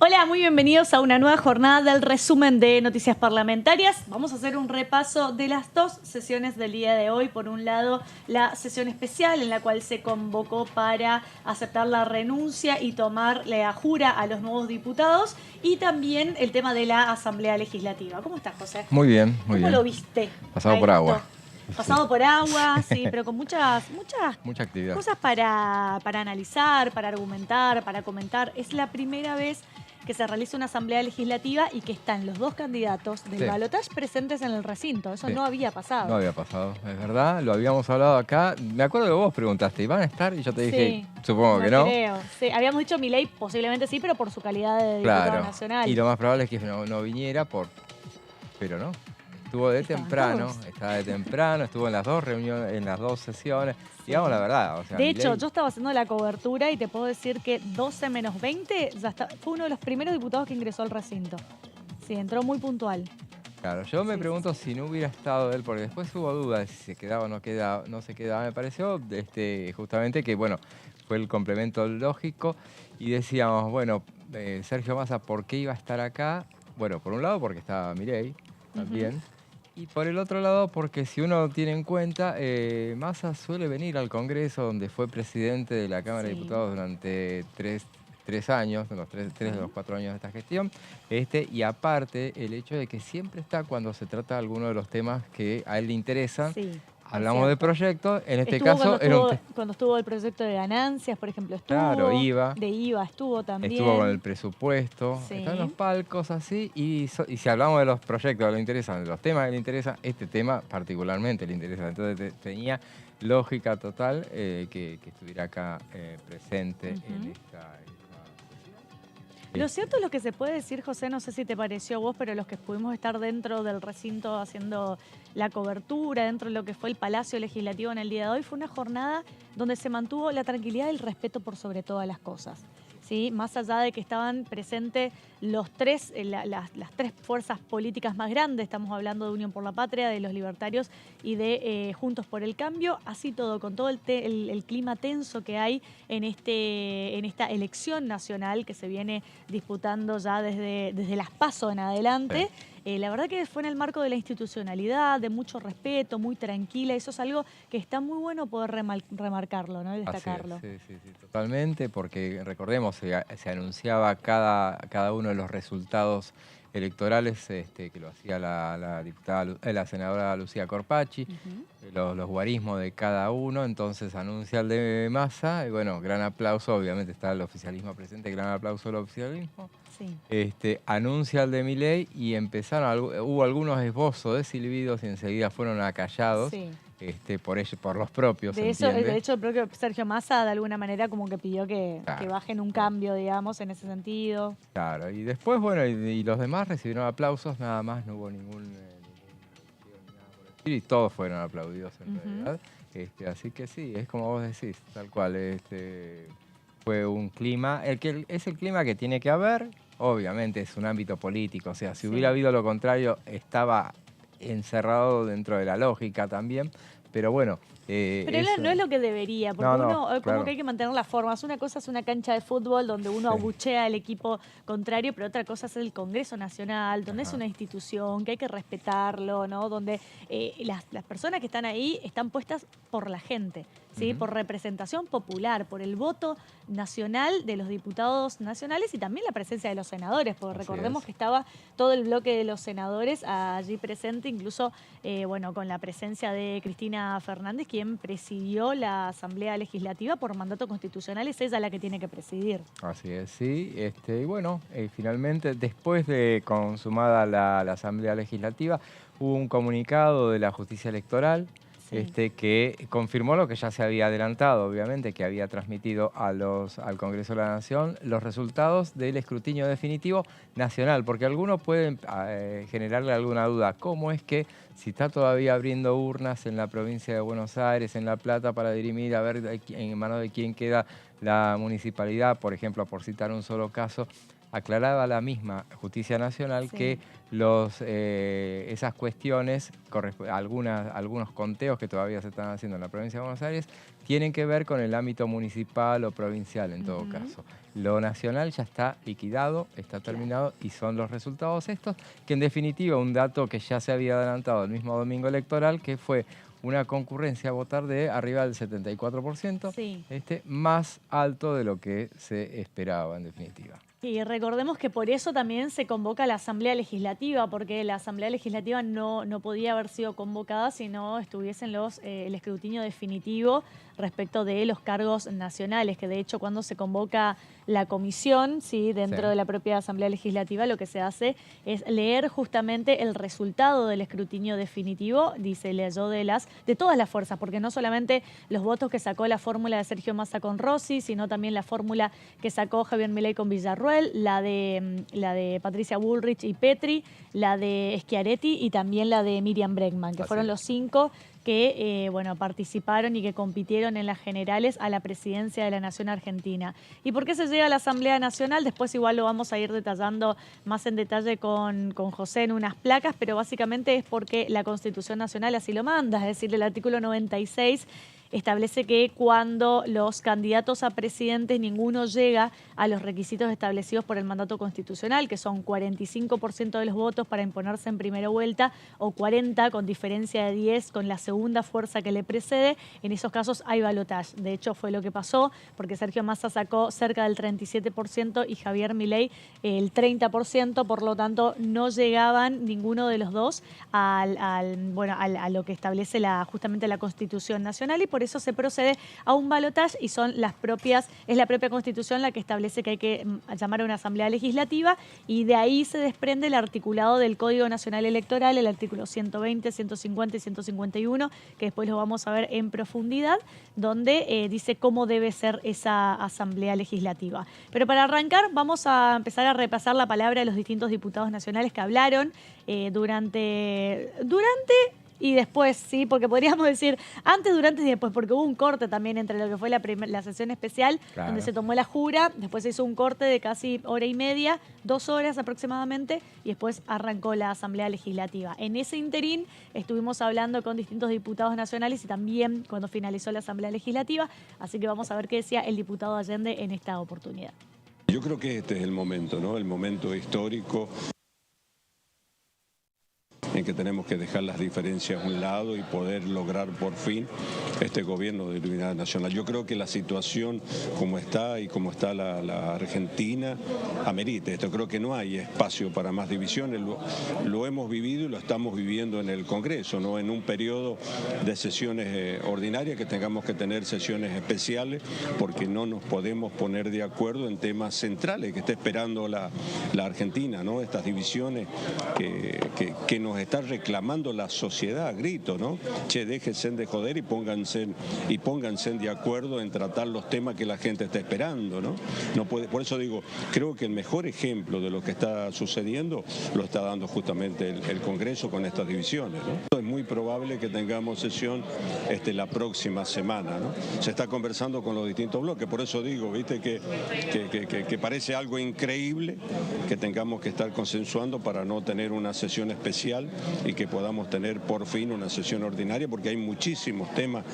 Hola, muy bienvenidos a una nueva jornada del resumen de noticias parlamentarias. Vamos a hacer un repaso de las dos sesiones del día de hoy. Por un lado, la sesión especial en la cual se convocó para aceptar la renuncia y tomar la jura a los nuevos diputados. Y también el tema de la Asamblea Legislativa. ¿Cómo estás, José? Muy bien, muy ¿Cómo bien. lo viste? Pasado por agua. Pasado por agua, sí, pero con muchas Mucha actividad. cosas para analizar, para argumentar, para comentar. Es la primera vez que se realiza una asamblea legislativa y que están los dos candidatos del balotaje presentes en el recinto. Eso no había pasado. No había pasado, es verdad. Lo habíamos hablado acá. Me acuerdo que vos preguntaste, ¿y van a estar? Y yo te dije, supongo que no. Creo. Sí, habíamos dicho Milei posiblemente sí, pero por su calidad de diputado nacional. Y lo más probable es que no viniera pero no. Estuvo de temprano, estaba de temprano, estuvo en las dos reuniones, en las dos sesiones. Digamos la verdad. O sea, de hecho, yo estaba haciendo la cobertura y te puedo decir que 12 menos 20 fue uno de los primeros diputados que ingresó al recinto. Sí, entró muy puntual. Claro, yo me pregunto si no hubiera estado él, porque después hubo dudas de si se quedaba o no se quedaba. Me pareció justamente que, bueno, fue el complemento lógico y decíamos, bueno, Sergio Massa, ¿por qué iba a estar acá? Bueno, por un lado porque estaba Milei también. Y por el otro lado, porque si uno tiene en cuenta, Massa suele venir al Congreso, donde fue presidente de la Cámara de Diputados durante tres años, tres de los 4 años de esta gestión. Y aparte, el hecho de que siempre está cuando se trata alguno de los temas que a él le interesan. Hablamos de proyectos, en este caso... Cuando estuvo el proyecto de ganancias, por ejemplo, estuvo. Claro, IVA. De IVA estuvo también. Estuvo con el presupuesto. Están los palcos así. Y si hablamos de los proyectos que le interesan, de los temas que le interesan, este tema particularmente le interesa. Entonces tenía lógica total que estuviera acá presente en esta... Lo cierto es lo que se puede decir, José, no sé si te pareció a vos, pero los que pudimos estar dentro del recinto haciendo la cobertura, dentro de lo que fue el Palacio Legislativo en el día de hoy, fue una jornada donde se mantuvo la tranquilidad y el respeto por sobre todas las cosas. ¿Sí? Más allá de que estaban presentes las tres fuerzas políticas más grandes, estamos hablando de Unión por la Patria, de los Libertarios y de Juntos por el Cambio, así todo, con todo el clima tenso que hay en esta elección nacional que se viene disputando ya desde las PASO en adelante. La verdad que fue en el marco de la institucionalidad, de mucho respeto, muy tranquila. Eso es algo que está muy bueno poder remarcarlo, ¿no? Y destacarlo. Sí, totalmente, porque recordemos, se anunciaba cada uno de los resultados electorales que lo hacía la senadora Lucía Corpacci, los guarismos de cada uno, entonces anuncia el de Massa, y bueno, gran aplauso, obviamente está el oficialismo presente, gran aplauso al oficialismo. Anuncia el de Milei y hubo algunos esbozos de silbidos y enseguida fueron acallados por los propios. De hecho, el propio Sergio Massa de alguna manera como que pidió que bajen un cambio, digamos, en ese sentido. Claro, y después, bueno, y los demás recibieron aplausos, nada más, no hubo ningún y todos fueron aplaudidos en realidad. Así que sí, es como vos decís, tal cual. Fue un clima, es el clima que tiene que haber. Obviamente es un ámbito político, o sea, si hubiera habido lo contrario, estaba encerrado dentro de la lógica también, pero bueno. Pero no es lo que debería, porque como que hay que mantener las formas. Una cosa es una cancha de fútbol donde uno abuchea al equipo contrario, pero otra cosa es el Congreso Nacional, donde es una institución que hay que respetarlo, ¿no? Donde las personas que están ahí están puestas por la gente, ¿sí? Por representación popular, por el voto nacional de los diputados nacionales y también la presencia de los senadores, porque recordemos que estaba todo el bloque de los senadores allí presente, incluso con la presencia de Cristina Fernández, quien presidió la Asamblea Legislativa por mandato constitucional, es ella la que tiene que presidir. Así es, sí. Y bueno, finalmente, después de consumada la Asamblea Legislativa, hubo un comunicado de la Justicia Electoral que confirmó lo que ya se había adelantado, obviamente, que había transmitido al Congreso de la Nación los resultados del escrutinio definitivo nacional, porque algunos pueden generarle alguna duda. ¿Cómo es que si está todavía abriendo urnas en la provincia de Buenos Aires, en La Plata, para dirimir a ver en manos de quién queda la municipalidad, por ejemplo, por citar un solo caso, aclaraba la misma Justicia Nacional Sí. que esas cuestiones, algunos conteos que todavía se están haciendo en la provincia de Buenos Aires, tienen que ver con el ámbito municipal o provincial en todo caso. Lo nacional ya está liquidado, está terminado y son los resultados estos, que en definitiva un dato que ya se había adelantado el mismo domingo electoral, que fue una concurrencia a votar de arriba del 74%, Sí. Más alto de lo que se esperaba en definitiva. Y recordemos que por eso también se convoca la Asamblea Legislativa, porque la Asamblea Legislativa no podía haber sido convocada si no estuviesen el escrutinio definitivo respecto de los cargos nacionales, que de hecho cuando se convoca la comisión, ¿sí? Dentro de la propia Asamblea Legislativa, lo que se hace es leer justamente el resultado del escrutinio definitivo, dice, leyó de todas las fuerzas, porque no solamente los votos que sacó la fórmula de Sergio Massa con Rossi, sino también la fórmula que sacó Javier Milei con Villarruel, la de Patricia Bullrich y Petri, la de Schiaretti y también la de Miriam Bregman, que fueron los 5 que participaron y que compitieron en las generales a la presidencia de la Nación Argentina. ¿Y por qué se llega a la Asamblea Nacional? Después igual lo vamos a ir detallando más en detalle con José en unas placas, pero básicamente es porque la Constitución Nacional así lo manda, es decir, el artículo 96 establece que cuando los candidatos a presidentes ninguno llega a los requisitos establecidos por el mandato constitucional, que son 45% de los votos para imponerse en primera vuelta o 40 con diferencia de 10 con la segunda fuerza que le precede, en esos casos hay balotaje. De hecho fue lo que pasó, porque Sergio Massa sacó cerca del 37% y Javier Milei el 30%, por lo tanto no llegaban ninguno de los dos a lo que establece justamente la Constitución Nacional, y por eso se procede a un balotaje y es la propia Constitución la que establece que hay que llamar a una Asamblea Legislativa, y de ahí se desprende el articulado del Código Nacional Electoral, el artículo 120, 150 y 151, que después lo vamos a ver en profundidad, donde dice cómo debe ser esa Asamblea Legislativa. Pero para arrancar vamos a empezar a repasar la palabra de los distintos diputados nacionales que hablaron durante y después, sí, porque podríamos decir antes, durante y después, porque hubo un corte también entre lo que fue la sesión especial, donde se tomó la jura, después se hizo un corte de casi hora y media, 2 horas aproximadamente, y después arrancó la Asamblea Legislativa. En ese interín estuvimos hablando con distintos diputados nacionales y también cuando finalizó la Asamblea Legislativa, así que vamos a ver qué decía el diputado Allende en esta oportunidad. Yo creo que este es el momento, ¿no? El momento histórico en que tenemos que dejar las diferencias a un lado y poder lograr por fin este gobierno de unidad nacional. Yo creo que la situación como está y como está la Argentina amerita esto. Creo que no hay espacio para más divisiones. Lo hemos vivido y lo estamos viviendo en el Congreso, ¿no? En un periodo de sesiones ordinarias que tengamos que tener sesiones especiales porque no nos podemos poner de acuerdo en temas centrales que está esperando la Argentina, ¿no? Estas divisiones que nos está reclamando la sociedad a grito, ¿no? Che, déjense de joder y pónganse de acuerdo en tratar los temas que la gente está esperando, ¿no? Por eso digo, creo que el mejor ejemplo de lo que está sucediendo lo está dando justamente el Congreso con estas divisiones, ¿no? Es muy probable que tengamos sesión la próxima semana, ¿no? Se está conversando con los distintos bloques, por eso digo, viste, que parece algo increíble que tengamos que estar consensuando para no tener una sesión especial y que podamos tener por fin una sesión ordinaria, porque hay muchísimos temas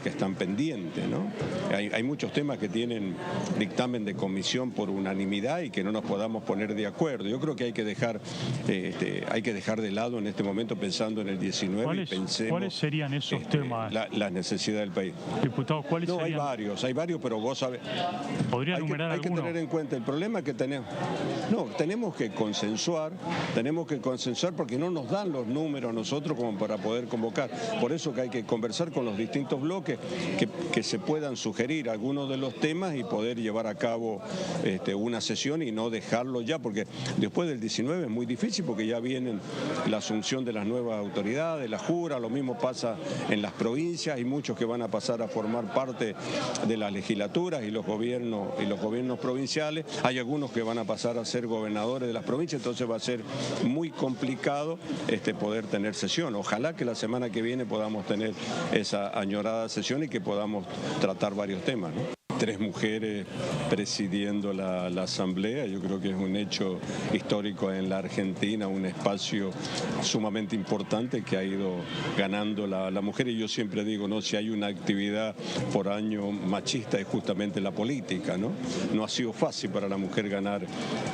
que están pendientes, ¿no? Hay muchos temas que tienen dictamen de comisión por unanimidad y que no nos podamos poner de acuerdo. Yo creo que hay que dejar de lado en este momento, pensando en el 19 y pensemos ¿cuáles serían esos temas? La necesidad del país. Diputado, ¿cuáles serían? Hay varios, pero vos sabés. ¿Podría enumerar alguno? Hay que tener en cuenta el problema que tenemos. No, tenemos que consensuar porque no nos dan los números nosotros como para poder convocar. Por eso que hay que conversar con los distintos bloques que se puedan sugerir algunos de los temas y poder llevar a cabo una sesión y no dejarlo ya, porque después del 19 es muy difícil porque ya vienen la asunción de las nuevas autoridades, la jura, lo mismo pasa en las provincias, hay muchos que van a pasar a formar parte de las legislaturas y los gobiernos provinciales, hay algunos que van a pasar a ser gobernadores de las provincias, entonces va a ser muy complicado poder tener sesión. Ojalá que la semana que viene podamos tener esa añorada sesión y que podamos tratar varios temas, ¿no? 3 mujeres presidiendo la Asamblea. Yo creo que es un hecho histórico en la Argentina, un espacio sumamente importante que ha ido ganando la mujer. Y yo siempre digo, ¿no? Si hay una actividad por año machista es justamente la política, ¿no? No ha sido fácil para la mujer ganar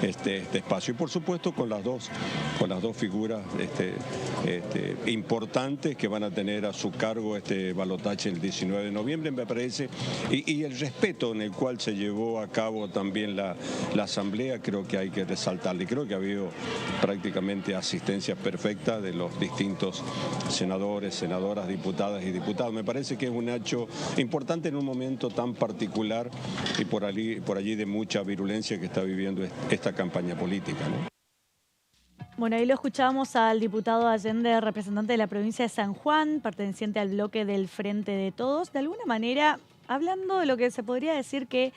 este espacio. Y por supuesto con las dos figuras importantes que van a tener a su cargo este balotaje el 19 de noviembre, me parece, y el respeto en el cual se llevó a cabo también la Asamblea, creo que hay que resaltarle. Creo que ha habido prácticamente asistencia perfecta de los distintos senadores, senadoras, diputadas y diputados. Me parece que es un hecho importante en un momento tan particular y por allí de mucha virulencia que está viviendo esta campaña política, ¿no? Bueno, ahí lo escuchábamos al diputado Allende, representante de la provincia de San Juan, perteneciente al bloque del Frente de Todos. De alguna manera, hablando de lo que se podría decir que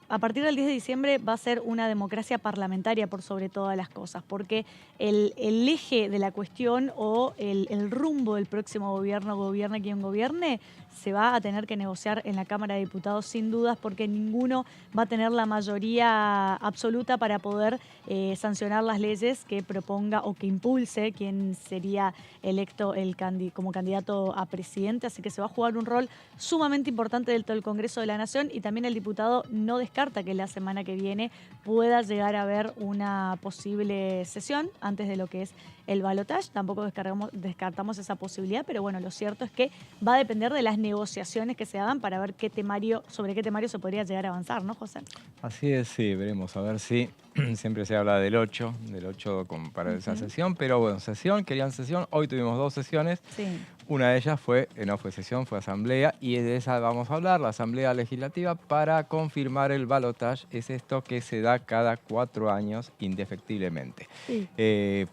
a partir del 10 de diciembre va a ser una democracia parlamentaria por sobre todas las cosas, porque el eje de la cuestión o el rumbo del próximo gobierno, gobierne quien gobierne, se va a tener que negociar en la Cámara de Diputados sin dudas, porque ninguno va a tener la mayoría absoluta para poder sancionar las leyes que proponga o que impulse quien sería electo como candidato a presidente. Así que se va a jugar un rol sumamente importante dentro del Congreso de la Nación, y también el diputado no descarta que la semana que viene pueda llegar a haber una posible sesión antes de lo que es el balotaje. Tampoco descartamos esa posibilidad, pero bueno, lo cierto es que va a depender de las negociaciones que se hagan para ver sobre qué temario se podría llegar a avanzar, ¿no, José? Así es, sí, veremos a ver si siempre se habla del 8 para esa sesión, pero bueno, querían sesión, hoy tuvimos 2 sesiones. Sí. Una de ellas no fue sesión, fue asamblea, y de esa vamos a hablar, la asamblea legislativa para confirmar el balotaje. Es esto que se da cada 4 años indefectiblemente, Sí.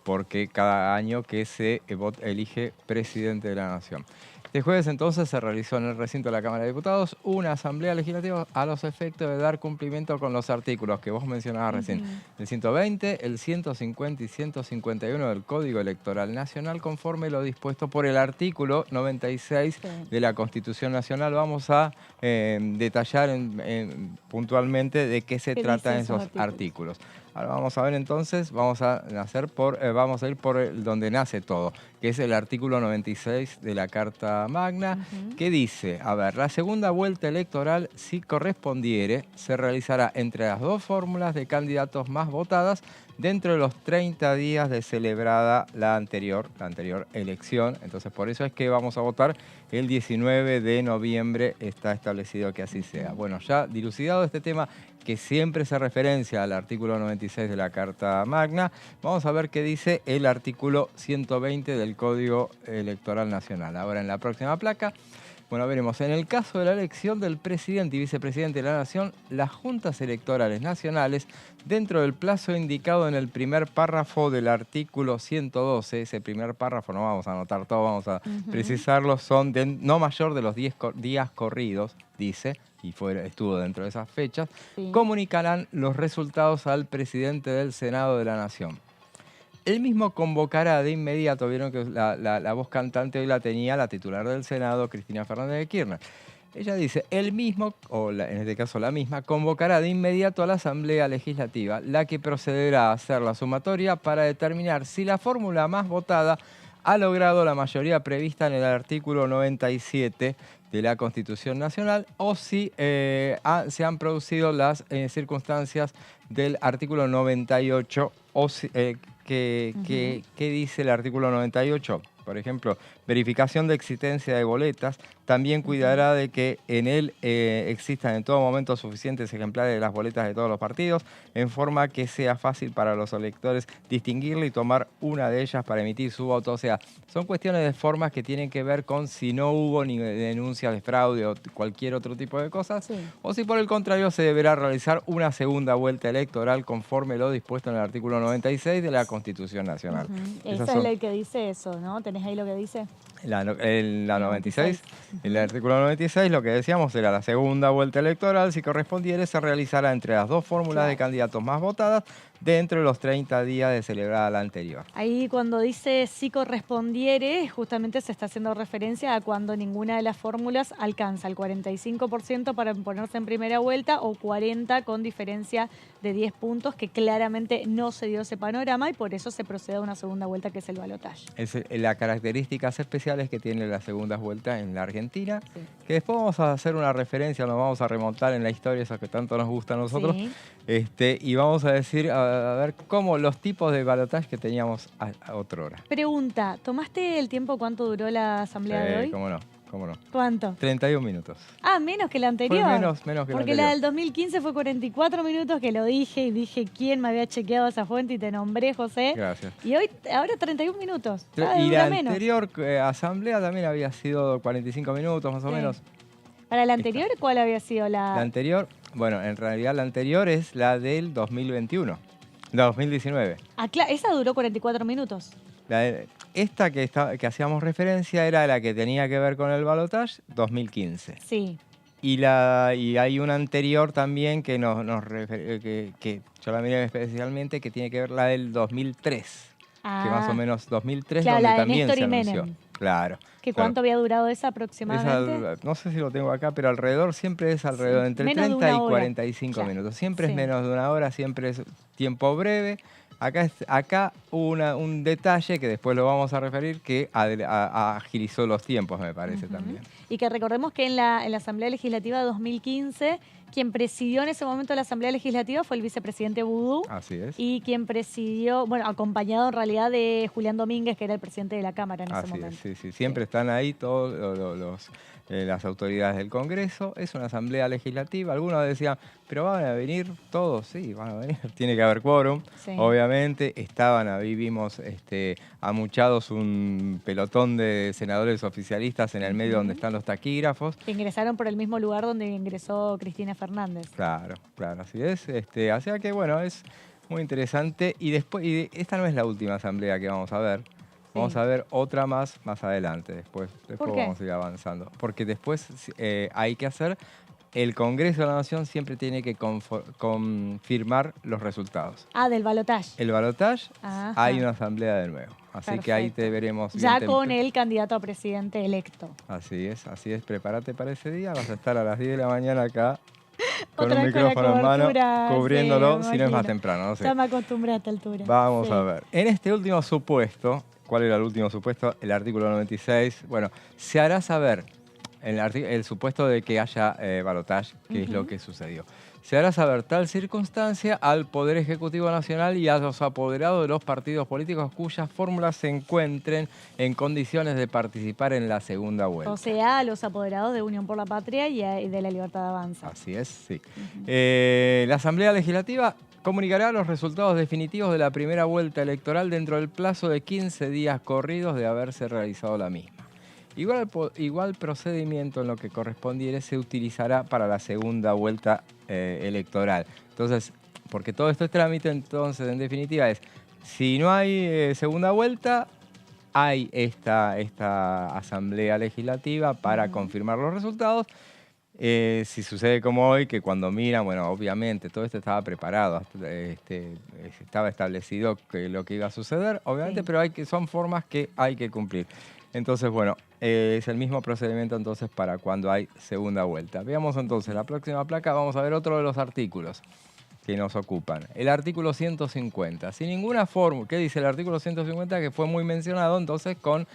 porque cada año que se elige presidente de la nación. Este jueves entonces se realizó en el recinto de la Cámara de Diputados una asamblea legislativa a los efectos de dar cumplimiento con los artículos que vos mencionabas recién. El 120, el 150 y 151 del Código Electoral Nacional, conforme lo dispuesto por el artículo 96 de la Constitución Nacional. Vamos a detallar puntualmente de qué se tratan esos artículos. Ahora vamos a ver entonces, vamos a ir por donde nace todo, que es el artículo 96 de la Carta Magna, que dice, a ver, la segunda vuelta electoral, si correspondiere, se realizará entre las 2 fórmulas de candidatos más votadas dentro de los 30 días de celebrada la anterior elección. Entonces, por eso es que vamos a votar el 19 de noviembre, está establecido que así sea. Bueno, ya dilucidado este tema, que siempre se referencia al artículo 96 de la Carta Magna, vamos a ver qué dice el artículo 120 del Código Electoral Nacional. Ahora en la próxima placa, bueno, veremos, en el caso de la elección del presidente y vicepresidente de la Nación, las juntas electorales nacionales, dentro del plazo indicado en el primer párrafo del artículo 112, ese primer párrafo, no vamos a anotar todo, vamos a precisarlo, son de no mayor de los 10 días corridos, dice, y estuvo dentro de esas fechas, comunicarán los resultados al presidente del Senado de la Nación. Él mismo convocará de inmediato, vieron que la voz cantante hoy la tenía la titular del Senado, Cristina Fernández de Kirchner. Ella dice, él mismo, en este caso la misma, convocará de inmediato a la Asamblea Legislativa, la que procederá a hacer la sumatoria para determinar si la fórmula más votada ha logrado la mayoría prevista en el artículo 97 de la Constitución Nacional o si se han producido las circunstancias del artículo 98 o ¿qué dice el artículo 98? Por ejemplo, verificación de existencia de boletas. También cuidará de que en él existan en todo momento suficientes ejemplares de las boletas de todos los partidos, en forma que sea fácil para los electores distinguirla y tomar una de ellas para emitir su voto. O sea, son cuestiones de formas que tienen que ver con si no hubo ni denuncias de fraude o cualquier otro tipo de cosas, o si por el contrario se deberá realizar una segunda vuelta electoral conforme lo dispuesto en el artículo 96 de la Constitución Nacional. Esa es la que dice eso, ¿no? ¿Tenés ahí lo que dice? La 96, el artículo 96, lo que decíamos era la segunda vuelta electoral, si correspondiere, se realizará entre las dos fórmulas de candidatos más votadas dentro de los 30 días de celebrada la anterior. Ahí cuando dice si correspondiere, justamente se está haciendo referencia a cuando ninguna de las fórmulas alcanza el 45% para ponerse en primera vuelta o 40% con diferencia de 10 puntos, que claramente no se dio ese panorama y por eso se procede a una segunda vuelta que es el balotaje. Las características especiales que tiene la segunda vuelta en la Argentina, Sí. que después vamos a hacer una referencia, nos vamos a remontar en la historia, esa que tanto nos gusta a nosotros, Sí. Y vamos a decir, a ver cómo los tipos de balotaje que teníamos a otrora. Pregunta, ¿tomaste el tiempo cuánto duró la asamblea de hoy? Cómo no. ¿Cuánto? 31 minutos. Ah, menos que la anterior. Fue menos que la Porque anterior. la del 2015 fue 44 minutos, que lo dije y dije quién me había chequeado esa fuente y te nombré, José. Gracias. Y hoy, ahora 31 minutos. Y dura la menos. anterior asamblea también había sido 45 minutos más o Sí. menos. ¿Para la anterior cuál había sido La anterior, bueno, en realidad la anterior es la del 2019. Ah, esa duró 44 minutos. Esta que hacíamos referencia era la que tenía que ver con el balotaje 2015. Sí. Y hay una anterior también que que yo la miré especialmente, que tiene que ver la del 2003. Que más o menos 2003, claro, donde la de también Néstor se y anunció. Menem. Claro. ¿Cuánto había durado esa aproximadamente? No sé si lo tengo acá, pero siempre es alrededor Sí, entre menos de 30 y una hora. 45 Claro. minutos. Siempre Sí. es menos de una hora, siempre es tiempo breve. Acá hubo un detalle que después lo vamos a referir que agilizó los tiempos, me parece también. Y que recordemos que en la Asamblea Legislativa de 2015, quien presidió en ese momento la Asamblea Legislativa fue el vicepresidente Vudú. Así es. Y quien presidió, bueno, acompañado en realidad de Julián Domínguez, que era el presidente de la Cámara en ese momento. Así es, sí. Siempre están ahí todos las autoridades del Congreso. Es una asamblea legislativa. Algunos decían, pero ¿van a venir todos? Sí, van a venir. Tiene que haber quórum. Sí. Obviamente ahí vimos amuchados un pelotón de senadores oficialistas en el medio donde están los taquígrafos. Que ingresaron por el mismo lugar donde ingresó Cristina Fernández. Claro, así es. Así que bueno, es muy interesante. Y esta no es la última asamblea que vamos a ver. Vamos a ver otra más adelante. Después ¿Por qué? vamos a ir avanzando. Porque después hay que hacer... El Congreso de la Nación siempre tiene que confirmar los resultados. Ah, del balotaje. El balotaje, Ajá. hay una asamblea de nuevo. Así que ahí te veremos ya bien con el candidato a presidente electo. Así es. Prepárate para ese día. Vas a estar a las 10 de la mañana acá con Otra un vez con la micrófono en mano, cobertura, cubriéndolo, sí, si no es más imagino. temprano. No sé. Ya me acostumbré a esta altura. Vamos Sí. a ver. En este último supuesto, ¿cuál era el último supuesto? El artículo 96. Bueno, se hará saber el supuesto de que haya balotaje, que es lo que sucedió. Se hará saber tal circunstancia al Poder Ejecutivo Nacional y a los apoderados de los partidos políticos cuyas fórmulas se encuentren en condiciones de participar en la segunda vuelta. O sea, a los apoderados de Unión por la Patria y de la Libertad de Avanza. Así es, sí. La Asamblea Legislativa comunicará los resultados definitivos de la primera vuelta electoral dentro del plazo de 15 días corridos de haberse realizado la misma. Igual procedimiento en lo que correspondiere se utilizará para la segunda vuelta electoral. Entonces, porque todo este trámite, entonces, en definitiva, es, si no hay segunda vuelta, hay esta asamblea legislativa para confirmar los resultados. Si sucede como hoy, que cuando miran, bueno, obviamente todo esto estaba preparado, estaba establecido lo que iba a suceder, obviamente, Sí. pero son formas que hay que cumplir. Entonces, bueno, es el mismo procedimiento entonces para cuando hay segunda vuelta. Veamos entonces la próxima placa, vamos a ver otro de los artículos que nos ocupan. El artículo 150. Sin ninguna fórmula, ¿qué dice el artículo 150? Que fue muy mencionado entonces con...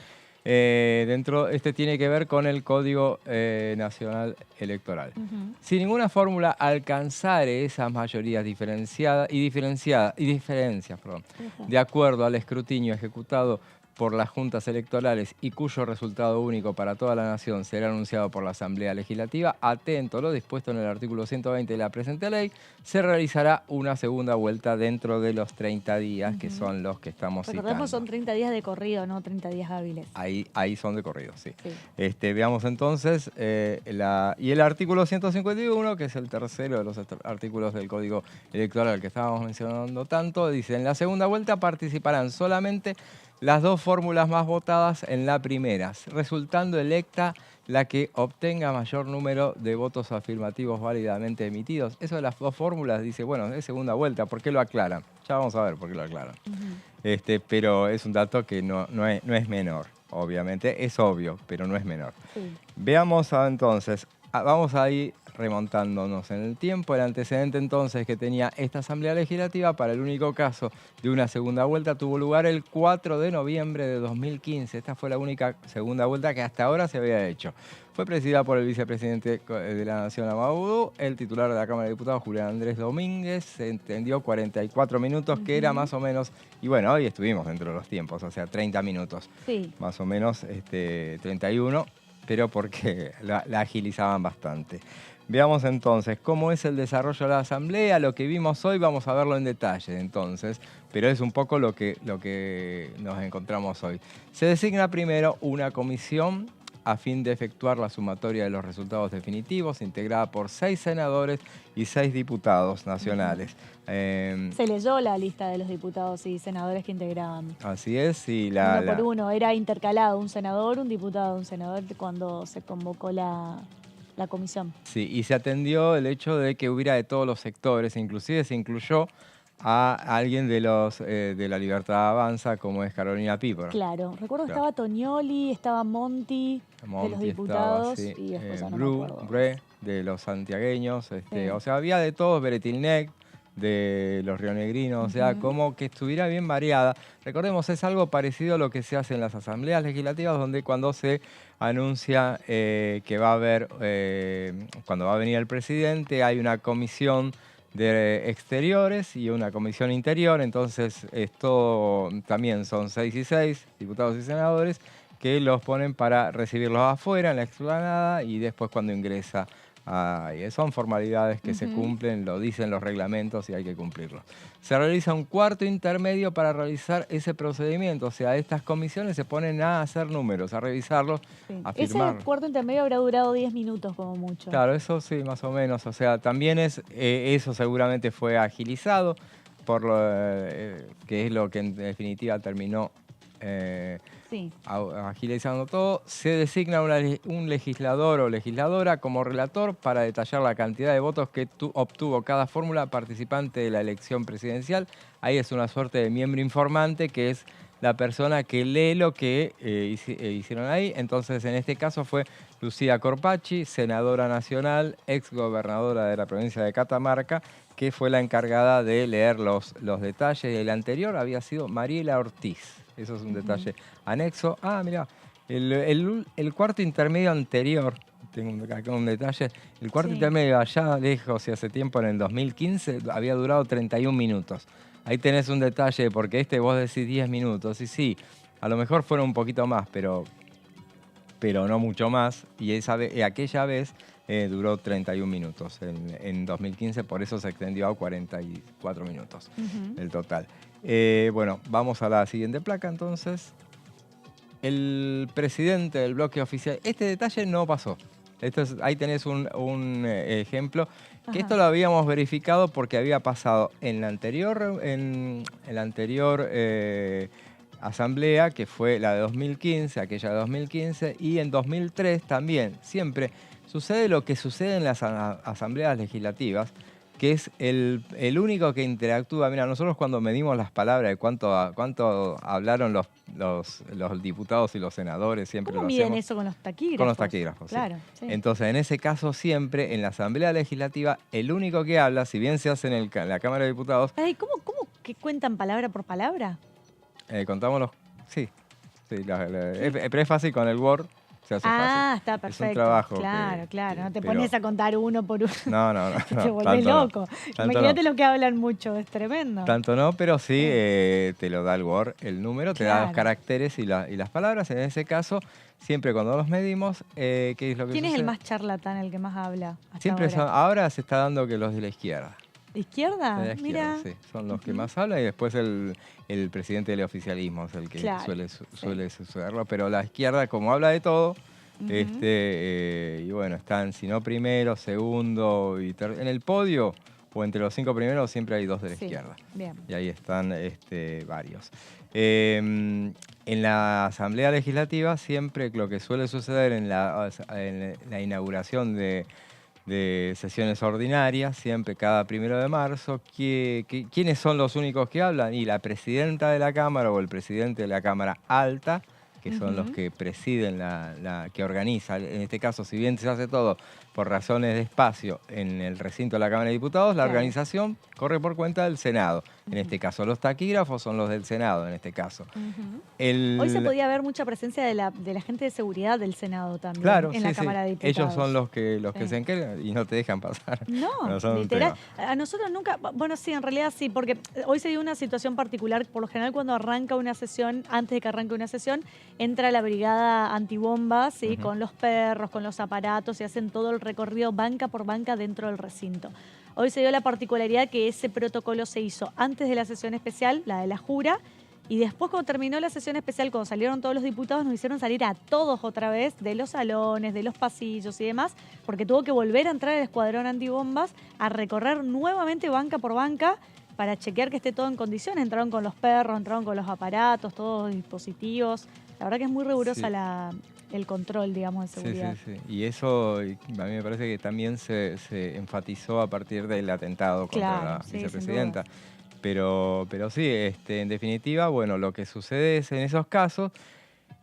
tiene que ver con el Código Nacional Electoral. Si ninguna fórmula alcanzare esas mayorías diferencias, de acuerdo al escrutinio ejecutado por las juntas electorales y cuyo resultado único para toda la nación será anunciado por la Asamblea Legislativa, atento a lo dispuesto en el artículo 120 de la presente ley, se realizará una segunda vuelta dentro de los 30 días, que son los que estamos Recordemos, citando. son 30 días de corrido, no 30 días hábiles. Ahí son de corrido, sí. Sí. Veamos entonces, y el artículo 151, que es el tercero de los artículos del Código Electoral que estábamos mencionando tanto, dice, en la segunda vuelta participarán solamente las dos fórmulas más votadas en la primera, resultando electa la que obtenga mayor número de votos afirmativos válidamente emitidos. Eso de las dos fórmulas dice, bueno, es segunda vuelta, ¿por qué lo aclaran? Ya vamos a ver por qué lo aclaran. Pero es un dato que no es menor, obviamente, es obvio, pero no es menor. Sí. Veamos entonces, vamos a ir remontándonos en el tiempo. El antecedente entonces que tenía esta Asamblea Legislativa para el único caso de una segunda vuelta tuvo lugar el 4 de noviembre de 2015. Esta fue la única segunda vuelta que hasta ahora se había hecho. Fue presidida por el vicepresidente de la Nación, Amadou, el titular de la Cámara de Diputados, Julián Andrés Domínguez. Se entendió 44 minutos, que era más o menos, y bueno, hoy estuvimos dentro de los tiempos, o sea, 30 minutos, Sí. más o menos 31, pero porque la agilizaban bastante. Veamos entonces cómo es el desarrollo de la Asamblea. Lo que vimos hoy vamos a verlo en detalle entonces, pero es un poco lo que nos encontramos hoy. Se designa primero una comisión a fin de efectuar la sumatoria de los resultados definitivos, integrada por 6 senadores y 6 diputados nacionales. Se leyó la lista de los diputados y senadores que integraban. Así es, y uno por uno, era intercalado, un senador, un diputado, un senador, cuando se convocó la comisión. Sí, y se atendió el hecho de que hubiera de todos los sectores, inclusive se incluyó a alguien de la Libertad Avanza, como es Carolina Piper. Claro, recuerdo que estaba Toñoli, estaba Monti de los diputados, estaba, sí, y después ya no me acuerdo. Bre, de los santiagueños, o sea, había de todos, Beretilnec, de los rionegrinos, o sea, como que estuviera bien variada. Recordemos, es algo parecido a lo que se hace en las asambleas legislativas, donde cuando se anuncia que va a haber, cuando va a venir el presidente, hay una comisión de exteriores y una comisión interior. Entonces, esto también son 6 y 6, diputados y senadores, que los ponen para recibirlos afuera, en la explanada, y después cuando ingresa. Son formalidades que se cumplen, lo dicen los reglamentos y hay que cumplirlos. Se realiza un cuarto intermedio para realizar ese procedimiento. O sea, estas comisiones se ponen a hacer números, a revisarlos, a firmar. Ese cuarto intermedio habrá durado 10 minutos como mucho. Claro, eso sí, más o menos. O sea, también eso seguramente fue agilizado, por que es lo que en definitiva terminó agilizando todo. Se designa un legislador o legisladora como relator para detallar la cantidad de votos que obtuvo cada fórmula participante de la elección presidencial. Ahí es una suerte de miembro informante, que es la persona que lee lo que hicieron ahí. Entonces, en este caso fue Lucía Corpacci, senadora nacional, ex gobernadora de la provincia de Catamarca, que fue la encargada de leer los detalles. El anterior había sido Mariela Ortiz. Eso es un detalle anexo. Mirá, el cuarto intermedio anterior, tengo acá un detalle, el cuarto intermedio allá lejos y hace tiempo, en el 2015, había durado 31 minutos. Ahí tenés un detalle, porque vos decís 10 minutos, y sí, a lo mejor fueron un poquito más, pero no mucho más, y aquella vez duró 31 minutos en 2015, por eso se extendió a 44 minutos el total. Bueno, vamos a la siguiente placa entonces. El presidente del bloque oficial, este detalle no pasó. Ahí tenés un ejemplo, que esto lo habíamos verificado porque había pasado en la anterior asamblea, que fue la de 2015, aquella de 2015, y en 2003 también. Siempre sucede lo que sucede en las asambleas legislativas, que es el único que interactúa. Mira, nosotros cuando medimos las palabras de cuánto hablaron los diputados y los senadores, siempre lo hacemos. ¿Cómo miden eso con los taquígrafos? Con los taquígrafos, claro, sí. Entonces, en ese caso, siempre en la Asamblea Legislativa, el único que habla, si bien se hace en la Cámara de Diputados... ¿Cómo que cuentan palabra por palabra? Contamos los... Sí, pero es fácil con el Word. Se hace fácil. Está perfecto. Es un trabajo. Claro. No te pones a contar uno por uno. No. Te volvés loco. Imagínate lo que hablan mucho, es tremendo. Tanto no, pero sí te lo da el Word, el número, te da los caracteres y las palabras. En ese caso, siempre cuando los medimos, ¿qué es lo que ¿Quién sucede? es el más charlatán, el que más habla hasta Siempre ahora se está dando que los de la izquierda. ¿De izquierda? De la izquierda, sí. Son los que más hablan, y después el presidente del oficialismo es el que suele sucederlo. Pero la izquierda, como habla de todo, y bueno, están, si no primero, segundo y en el podio, o entre los 5 primeros siempre hay 2 de la Sí, izquierda. bien. Y ahí están varios. En la Asamblea Legislativa siempre lo que suele suceder en la inauguración de sesiones ordinarias, siempre cada 1 de marzo, ¿quiénes son los únicos que hablan? Y la presidenta de la Cámara o el presidente de la Cámara Alta, que son los que presiden que organiza. En este caso, si bien se hace todo por razones de espacio en el recinto de la Cámara de Diputados, la organización corre por cuenta del Senado. En este caso, los taquígrafos son los del Senado, en este caso. Hoy se podía ver mucha presencia de la gente de seguridad del Senado también, claro, en la Cámara de Diputados. Ellos son los que se encargan y no te dejan pasar. No, son literal. A nosotros nunca, bueno, sí, en realidad sí, porque hoy se dio una situación particular. Por lo general, cuando arranca una sesión, antes de que arranque una sesión, entra la brigada antibombas, ¿sí? Con los perros, con los aparatos, y hacen todo el recorrido banca por banca dentro del recinto. Hoy se dio la particularidad que ese protocolo se hizo antes de la sesión especial, la de la Jura, y después cuando terminó la sesión especial, cuando salieron todos los diputados, nos hicieron salir a todos otra vez de los salones, de los pasillos y demás, porque tuvo que volver a entrar el escuadrón antibombas a recorrer nuevamente banca por banca para chequear que esté todo en condiciones. Entraron con los perros, entraron con los aparatos, todos los dispositivos. La verdad que es muy rigurosa el control, digamos, de seguridad. Sí. Y eso a mí me parece que también se enfatizó a partir del atentado contra la vicepresidenta. Pero sí, en definitiva, bueno, lo que sucede es en esos casos,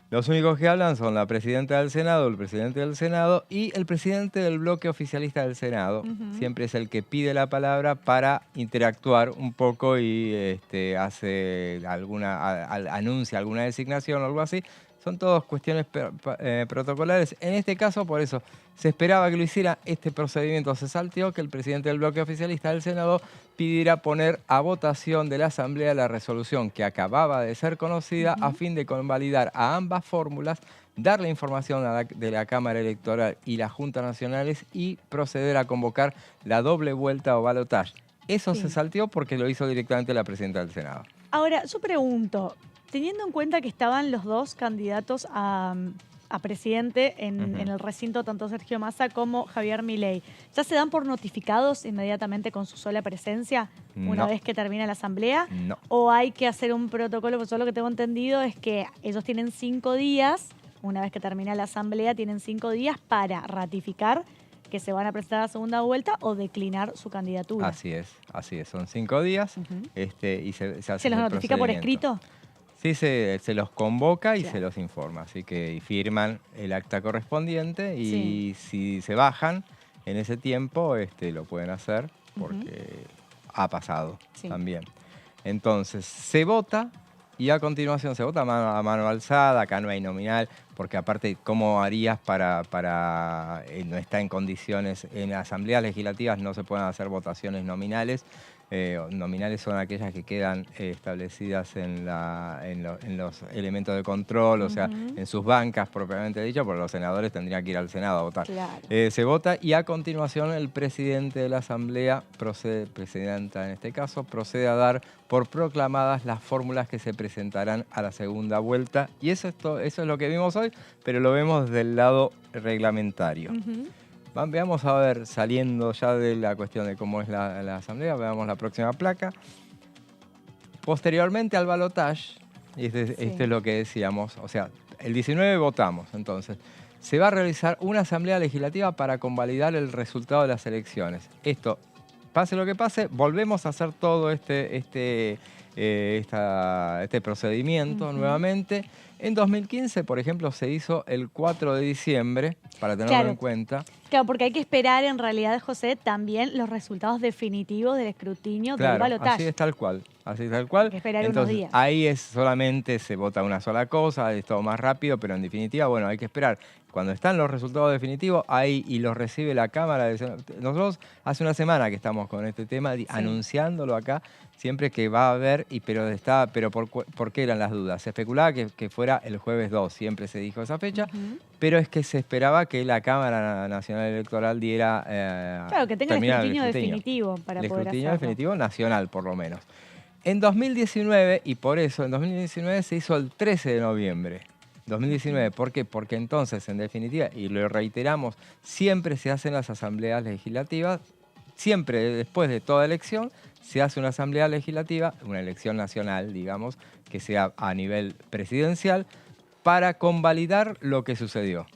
los únicos que hablan son la presidenta del Senado, el presidente del Senado y el presidente del bloque oficialista del Senado. Siempre es el que pide la palabra para interactuar un poco y hace anuncia alguna designación o algo así. Son todas cuestiones protocolares. En este caso, por eso, se esperaba que lo hiciera. Este procedimiento se salteó, que el presidente del bloque oficialista del Senado pidiera poner a votación de la Asamblea la resolución que acababa de ser conocida a fin de convalidar a ambas fórmulas, dar la información de la Cámara Electoral y la Junta Nacionales y proceder a convocar la doble vuelta o balotaje. Eso se salteó porque lo hizo directamente la presidenta del Senado. Ahora, yo pregunto, teniendo en cuenta que estaban los dos candidatos a presidente en el recinto, tanto Sergio Massa como Javier Milei, ¿ya se dan por notificados inmediatamente con su sola presencia una vez que termina la asamblea? No. ¿O hay que hacer un protocolo? Pues yo lo que tengo entendido es que ellos tienen 5 días, una vez que termina la asamblea, tienen 5 días para ratificar que se van a presentar a la segunda vuelta o declinar su candidatura. Así es. Son 5 días y se hace ¿Se los notifica por escrito? Sí, se los convoca y se los informa, así que firman el acta correspondiente y si se bajan en ese tiempo lo pueden hacer porque ha pasado también. Entonces se vota y a continuación se vota a mano alzada, acá no hay nominal, porque aparte, ¿cómo harías para no está en condiciones? En asambleas legislativas no se pueden hacer votaciones nominales. Nominales son aquellas que quedan establecidas en los elementos de control, o sea, en sus bancas propiamente dicho, porque los senadores tendrían que ir al Senado a votar. Claro. Se vota y a continuación el presidente de la Asamblea, presidenta en este caso, procede a dar por proclamadas las fórmulas que se presentarán a la segunda vuelta. Y eso es lo que vimos hoy, pero lo vemos del lado reglamentario. Veamos a ver, saliendo ya de la cuestión de cómo es la asamblea, veamos la próxima placa. Posteriormente al balotaje, y este es lo que decíamos, o sea, el 19 votamos, entonces, se va a realizar una asamblea legislativa para convalidar el resultado de las elecciones. Esto, pase lo que pase, volvemos a hacer todo este procedimiento nuevamente. En 2015, por ejemplo, se hizo el 4 de diciembre, para tenerlo en cuenta. Claro, porque hay que esperar en realidad, José, también los resultados definitivos del escrutinio del balotaje. Así es tal cual. Hay que esperar unos días. Ahí solamente se vota una sola cosa, es todo más rápido, pero en definitiva, bueno, hay que esperar. Cuando están los resultados definitivos, ahí y los recibe la Cámara. Nosotros hace una semana que estamos con este tema, anunciándolo acá, siempre que va a haber, pero ¿por qué eran las dudas? Se especulaba que fuera el jueves 2, siempre se dijo esa fecha, pero es que se esperaba que la Cámara Nacional Electoral diera... claro, que tenga el escrutinio definitivo para poder hacerlo. El escrutinio definitivo nacional, por lo menos. En 2019, y por eso en 2019 se hizo el 13 de noviembre. 2019, ¿por qué? Porque entonces, en definitiva, y lo reiteramos, siempre se hacen las asambleas legislativas siempre después de toda elección se hace una asamblea legislativa, una elección nacional, digamos, que sea a nivel presidencial, para convalidar lo que sucedió.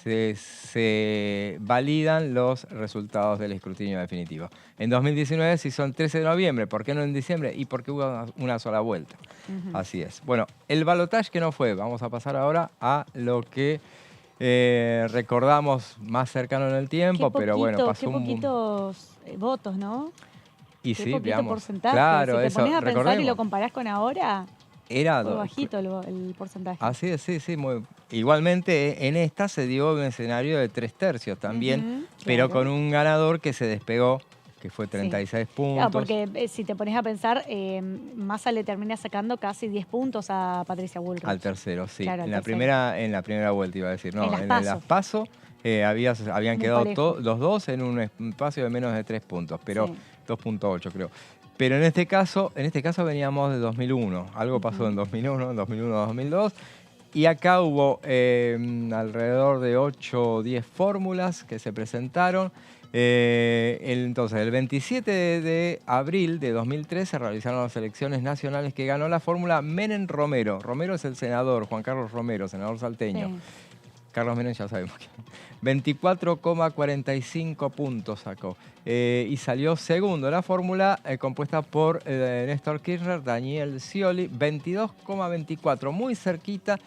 Se validan los resultados del escrutinio definitivo. En 2019 se hizo el 13 de noviembre. ¿Por qué no en diciembre? Y porque hubo una sola vuelta. Así es. Bueno, el balotaje que no fue. Vamos a pasar ahora a lo que recordamos más cercano en el tiempo, pero bueno, pasó qué poquitos votos, ¿no? Y qué sí, poquito veamos. porcentaje. Claro, si te eso, pones a pensar y recordemos. lo comparás con ahora, Era fue bajito el porcentaje. Así es, sí, sí. Igualmente, en esta se dio un escenario de 3/3 también, pero claro. con un ganador que se despegó, que fue 36 puntos. Claro, porque si te pones a pensar, Massa le termina sacando casi 10 puntos a Patricia Bullrich. Al tercero, sí. Claro, en la primera vuelta iba a decir. No, en las PASO habían Muy quedado parejo. los dos en un espacio de menos de 3 puntos, pero Sí. 2.8 creo. Pero en este caso veníamos de 2001. Algo pasó en 2001, 2002. Y acá hubo alrededor de 8 o 10 fórmulas que se presentaron. Entonces, el 27 de abril de 2003 se realizaron las elecciones nacionales que ganó la fórmula Menem Romero. Romero es el senador, Juan Carlos Romero, senador salteño. Sí. Carlos Menem ya sabemos que 24,45 puntos sacó. Y salió segundo la fórmula compuesta por Néstor Kirchner, Daniel Scioli, 22,24, muy cerquita.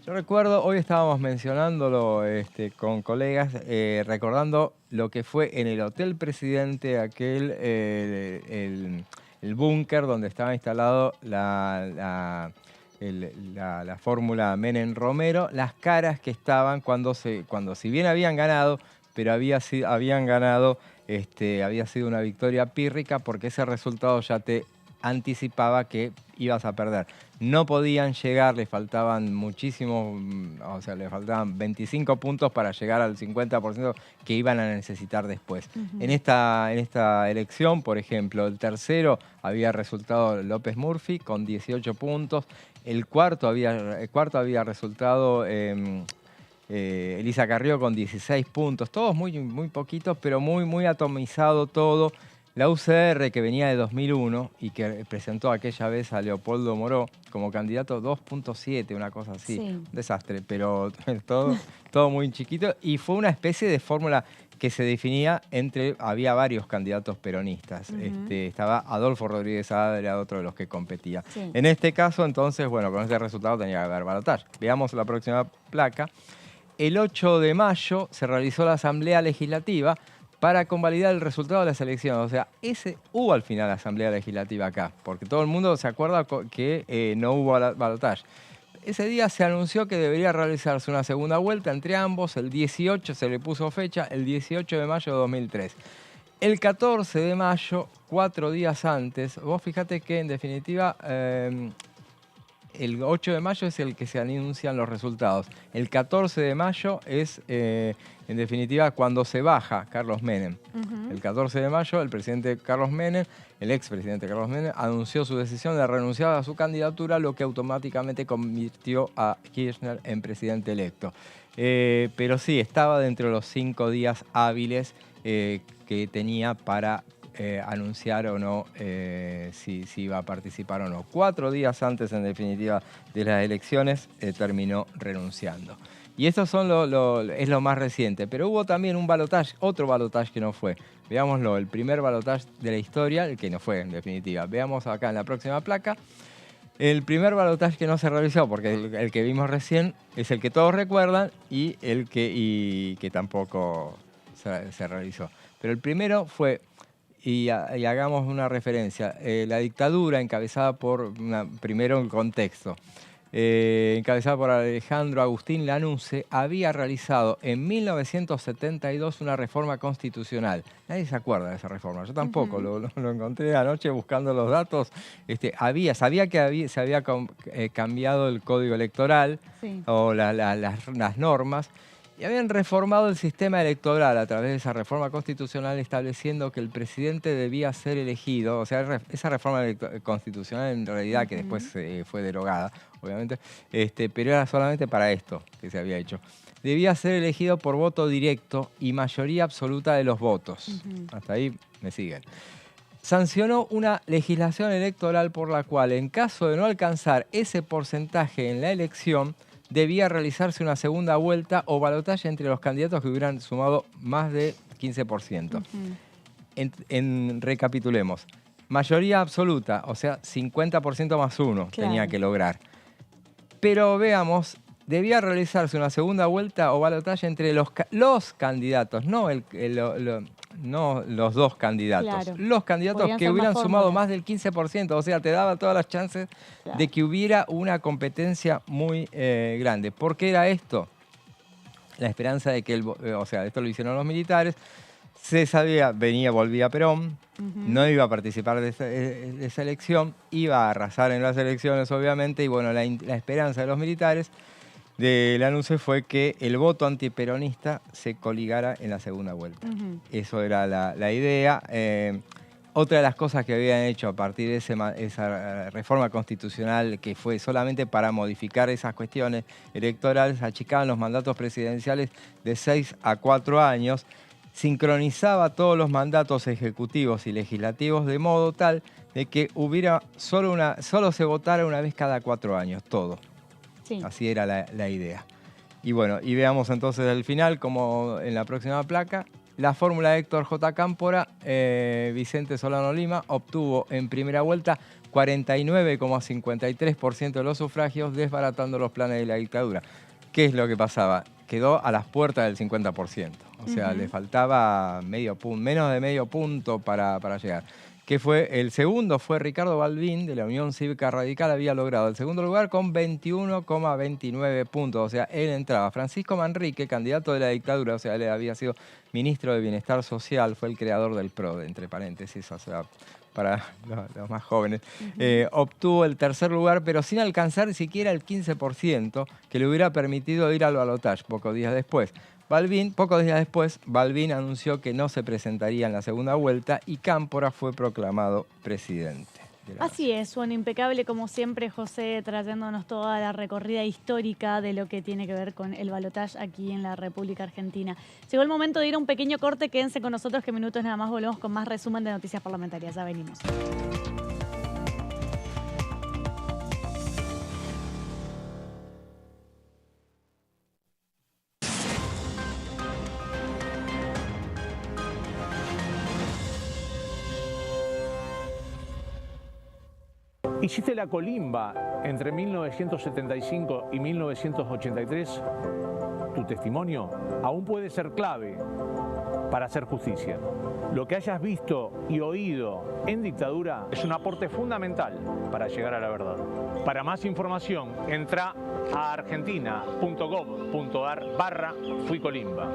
Yo recuerdo, hoy estábamos mencionándolo con colegas, recordando lo que fue en el Hotel Presidente, aquel, el búnker donde estaba instalado la fórmula Menem Romero, las caras que estaban cuando si bien habían ganado, pero había sido una victoria pírrica, porque ese resultado ya te anticipaba que ibas a perder. No podían llegar, les faltaban muchísimos, o sea, les faltaban 25 puntos para llegar al 50% que iban a necesitar después. En esta elección, por ejemplo, el tercero había resultado López Murphy con 18 puntos, el cuarto había resultado Elisa Carrió con 16 puntos, todos muy, muy poquitos, pero muy, muy atomizado todo. La UCR, que venía de 2001 y que presentó aquella vez a Leopoldo Moró como candidato, 2.7, una cosa así. Sí. Un desastre, pero todo muy chiquito. Y fue una especie de fórmula que se definía había varios candidatos peronistas. Estaba Adolfo Rodríguez Saada, era otro de los que competía. Sí. En este caso, entonces, bueno, con este resultado tenía que haber balotaje. Veamos la próxima placa. El 8 de mayo se realizó la Asamblea Legislativa para convalidar el resultado de las elecciones. O sea, hubo al final Asamblea Legislativa acá, porque todo el mundo se acuerda que no hubo balotaje. Ese día se anunció que debería realizarse una segunda vuelta entre ambos. El 18 se le puso fecha, el 18 de mayo de 2003. El 14 de mayo, 4 días antes, vos fíjate que en definitiva el 8 de mayo es el que se anuncian los resultados. El 14 de mayo es, en definitiva, cuando se baja Carlos Menem. El 14 de mayo, el presidente Carlos Menem, el expresidente Carlos Menem, anunció su decisión de renunciar a su candidatura, lo que automáticamente convirtió a Kirchner en presidente electo. Pero sí, estaba dentro de los 5 días hábiles que tenía para anunciar o no si iba a participar o no. 4 días antes, en definitiva, de las elecciones, terminó renunciando. Y eso es lo más reciente. Pero hubo también un balotaje, otro balotaje que no fue. Veámoslo, el primer balotaje de la historia, el que no fue, en definitiva. Veamos acá en la próxima placa. El primer balotaje que no se realizó, porque el que vimos recién es el que todos recuerdan y el que tampoco se realizó. Pero el primero fue... Y hagamos una referencia. La dictadura encabezada por, primero en contexto, encabezada por Alejandro Agustín Lanusse, había realizado en 1972 una reforma constitucional. Nadie se acuerda de esa reforma, yo tampoco, lo encontré anoche buscando los datos. Sabía que se había cambiado el código electoral, sí, o las normas. Y habían reformado el sistema electoral a través de esa reforma constitucional, estableciendo que el presidente debía ser elegido, o sea, esa reforma constitucional en realidad que después fue derogada, obviamente, pero era solamente para esto que se había hecho. Debía ser elegido por voto directo y mayoría absoluta de los votos. Hasta ahí me siguen. Sancionó una legislación electoral por la cual, en caso de no alcanzar ese porcentaje en la elección, debía realizarse una segunda vuelta o balotaje entre los candidatos que hubieran sumado más de 15%. Recapitulemos. Mayoría absoluta, o sea, 50% más 1 tenía que lograr. Pero veamos, debía realizarse una segunda vuelta o balotaje entre los candidatos, no los dos candidatos. Claro. Los candidatos que hubieran sumado más del 15%, o sea, te daba todas las chances de que hubiera una competencia muy grande. ¿Por qué era esto? La esperanza de que, esto lo hicieron los militares, se sabía, volvía Perón, no iba a participar de esa elección, iba a arrasar en las elecciones, obviamente, y bueno, la esperanza de los militares del anuncio fue que el voto antiperonista se coligara en la segunda vuelta. Eso era la idea. Otra de las cosas que habían hecho a partir de esa reforma constitucional, que fue solamente para modificar esas cuestiones electorales, achicaban los mandatos presidenciales de 6 a 4 años, sincronizaba todos los mandatos ejecutivos y legislativos de modo tal de que hubiera solo se votara una vez cada 4 años, todo. Sí. Así era la idea. Y bueno, y veamos entonces el final, como en la próxima placa. La fórmula de Héctor J. Cámpora, Vicente Solano Lima, obtuvo en primera vuelta 49,53% de los sufragios, desbaratando los planes de la dictadura. ¿Qué es lo que pasaba? Quedó a las puertas del 50%. O sea, le faltaba menos de medio punto para llegar. Que fue el segundo, fue Ricardo Balbín, de la Unión Cívica Radical, había logrado el segundo lugar con 21,29 puntos. O sea, él entraba. Francisco Manrique, candidato de la dictadura, o sea, él había sido ministro de Bienestar Social, fue el creador del PRODE, entre paréntesis, o sea, para los más jóvenes. Obtuvo el tercer lugar, pero sin alcanzar siquiera el 15%, que le hubiera permitido ir al balotaje pocos días después. Pocos días después, Balbín anunció que no se presentaría en la segunda vuelta y Cámpora fue proclamado presidente. Así es, suena impecable como siempre, José, trayéndonos toda la recorrida histórica de lo que tiene que ver con el balotaje aquí en la República Argentina. Llegó el momento de ir a un pequeño corte, quédense con nosotros que minutos nada más volvemos con más resumen de noticias parlamentarias. Ya venimos. Hiciste la colimba entre 1975 y 1983. Tu testimonio aún puede ser clave para hacer justicia. Lo que hayas visto y oído en dictadura es un aporte fundamental para llegar a la verdad. Para más información, entra a argentina.gov.ar/fuicolimba.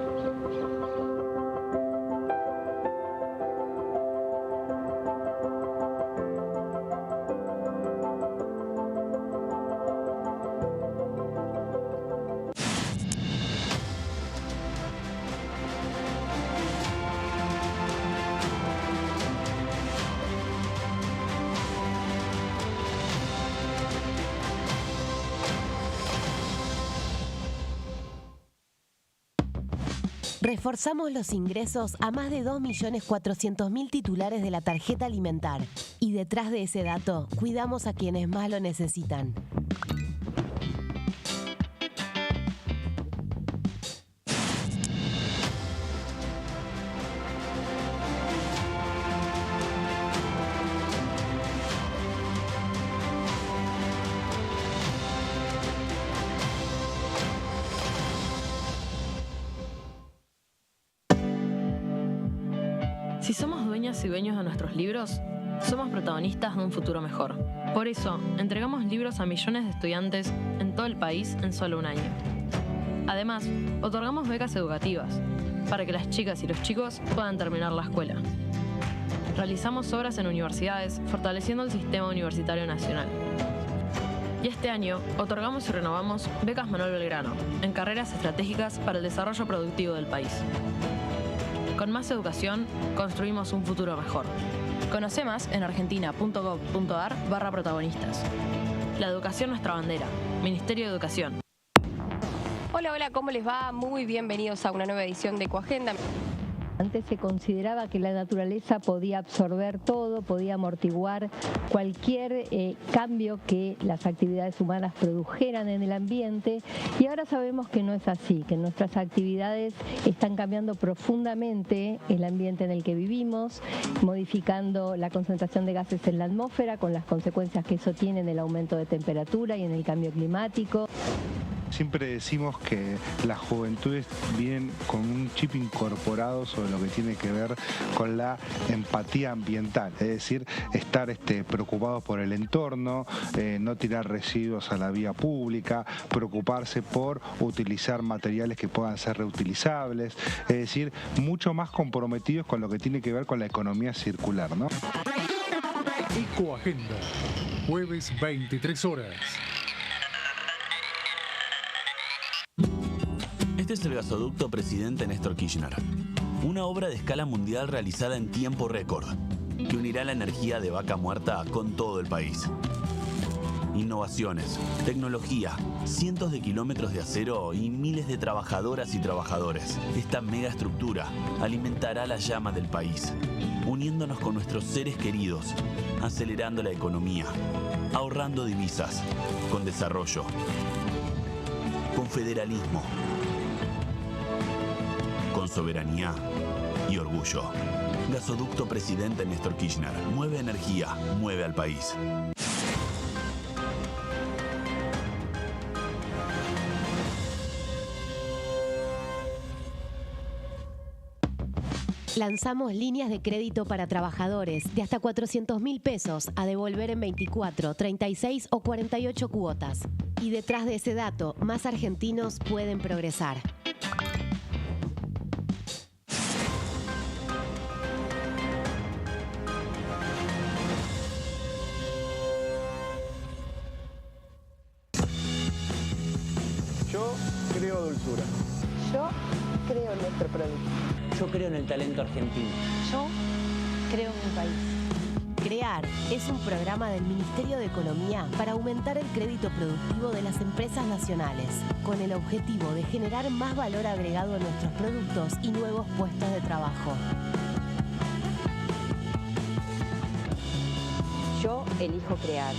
Reforzamos los ingresos a más de 2.400.000 titulares de la tarjeta alimentar. Y detrás de ese dato, cuidamos a quienes más lo necesitan. Si somos dueñas y dueños de nuestros libros, somos protagonistas de un futuro mejor. Por eso, entregamos libros a millones de estudiantes en todo el país en solo un año. Además, otorgamos becas educativas para que las chicas y los chicos puedan terminar la escuela. Realizamos obras en universidades, fortaleciendo el sistema universitario nacional. Y este año otorgamos y renovamos becas Manuel Belgrano en carreras estratégicas para el desarrollo productivo del país. Con más educación, construimos un futuro mejor. Conoce más en argentina.gov.ar/protagonistas. La educación nuestra bandera. Ministerio de Educación. Hola, ¿cómo les va? Muy bienvenidos a una nueva edición de Ecoagenda. Antes se consideraba que la naturaleza podía absorber todo, podía amortiguar cualquier cambio que las actividades humanas produjeran en el ambiente, y ahora sabemos que no es así, que nuestras actividades están cambiando profundamente el ambiente en el que vivimos, modificando la concentración de gases en la atmósfera, con las consecuencias que eso tiene en el aumento de temperatura y en el cambio climático. Siempre decimos que las juventudes vienen con un chip incorporado sobre lo que tiene que ver con la empatía ambiental, es decir, estar preocupados por el entorno, no tirar residuos a la vía pública, preocuparse por utilizar materiales que puedan ser reutilizables, es decir, mucho más comprometidos con lo que tiene que ver con la economía circular, ¿no? Ecoagenda, jueves 23 horas. Este es el gasoducto Presidente Néstor Kirchner, una obra de escala mundial realizada en tiempo récord, que unirá la energía de Vaca Muerta con todo el país. Innovaciones, tecnología, cientos de kilómetros de acero y miles de trabajadoras y trabajadores. Esta megaestructura alimentará la llama del país, uniéndonos con nuestros seres queridos, acelerando la economía, ahorrando divisas, con desarrollo, con federalismo, con soberanía y orgullo. Gasoducto Presidente Néstor Kirchner. Mueve energía, mueve al país. Lanzamos líneas de crédito para trabajadores de hasta 400.000 pesos a devolver en 24, 36 o 48 cuotas. Y detrás de ese dato, más argentinos pueden progresar. Yo creo dulzura. Yo creo en nuestro producto. Yo creo en el talento argentino. Yo creo en mi país. CREAR es un programa del Ministerio de Economía para aumentar el crédito productivo de las empresas nacionales, con el objetivo de generar más valor agregado a nuestros productos y nuevos puestos de trabajo. Yo elijo crear.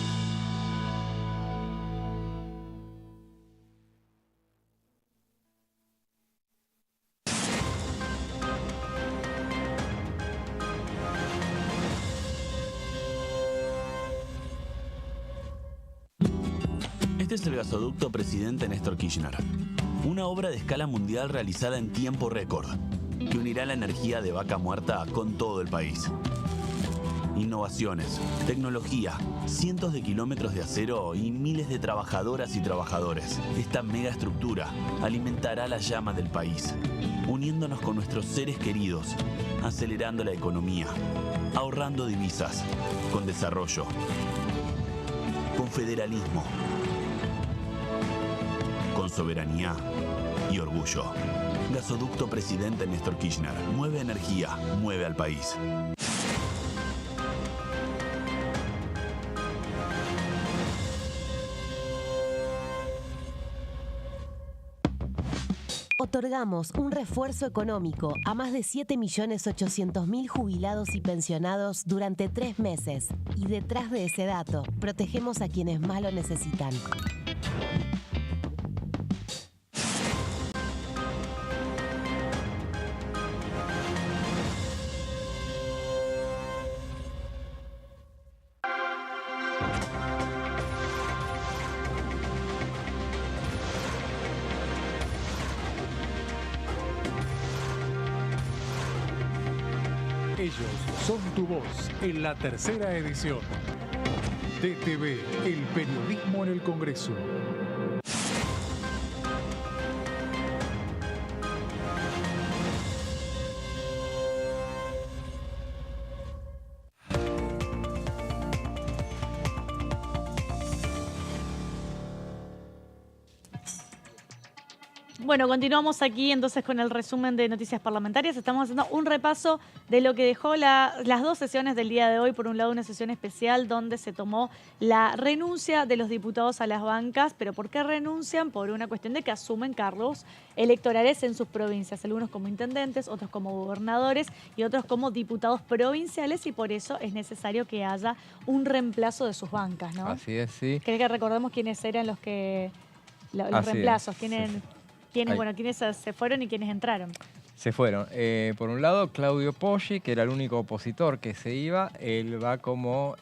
Este es el gasoducto Presidente Néstor Kirchner, una obra de escala mundial realizada en tiempo récord, que unirá la energía de Vaca Muerta con todo el país. Innovaciones, tecnología, cientos de kilómetros de acero y miles de trabajadoras y trabajadores. Esta megaestructura alimentará la llama del país, uniéndonos con nuestros seres queridos, acelerando la economía, ahorrando divisas, con desarrollo, con federalismo, con soberanía y orgullo. Gasoducto Presidente Néstor Kirchner. Mueve energía, mueve al país. Otorgamos un refuerzo económico a más de 7.800.000 jubilados y pensionados durante 3 meses. Y detrás de ese dato, protegemos a quienes más lo necesitan. Ellos son tu voz en la tercera edición. TTV, el periodismo en el Congreso. Bueno, continuamos aquí entonces con el resumen de noticias parlamentarias. Estamos haciendo un repaso de lo que dejó las dos sesiones del día de hoy. Por un lado, una sesión especial donde se tomó la renuncia de los diputados a las bancas. ¿Pero por qué renuncian? Por una cuestión de que asumen cargos electorales en sus provincias. Algunos como intendentes, otros como gobernadores y otros como diputados provinciales. Y por eso es necesario que haya un reemplazo de sus bancas, ¿no? Así es, sí. ¿Querés que recordemos quiénes eran los reemplazos? ¿Quiénes se fueron y quiénes entraron? Se fueron. Por un lado, Claudio Poggi, que era el único opositor que se iba. Él va como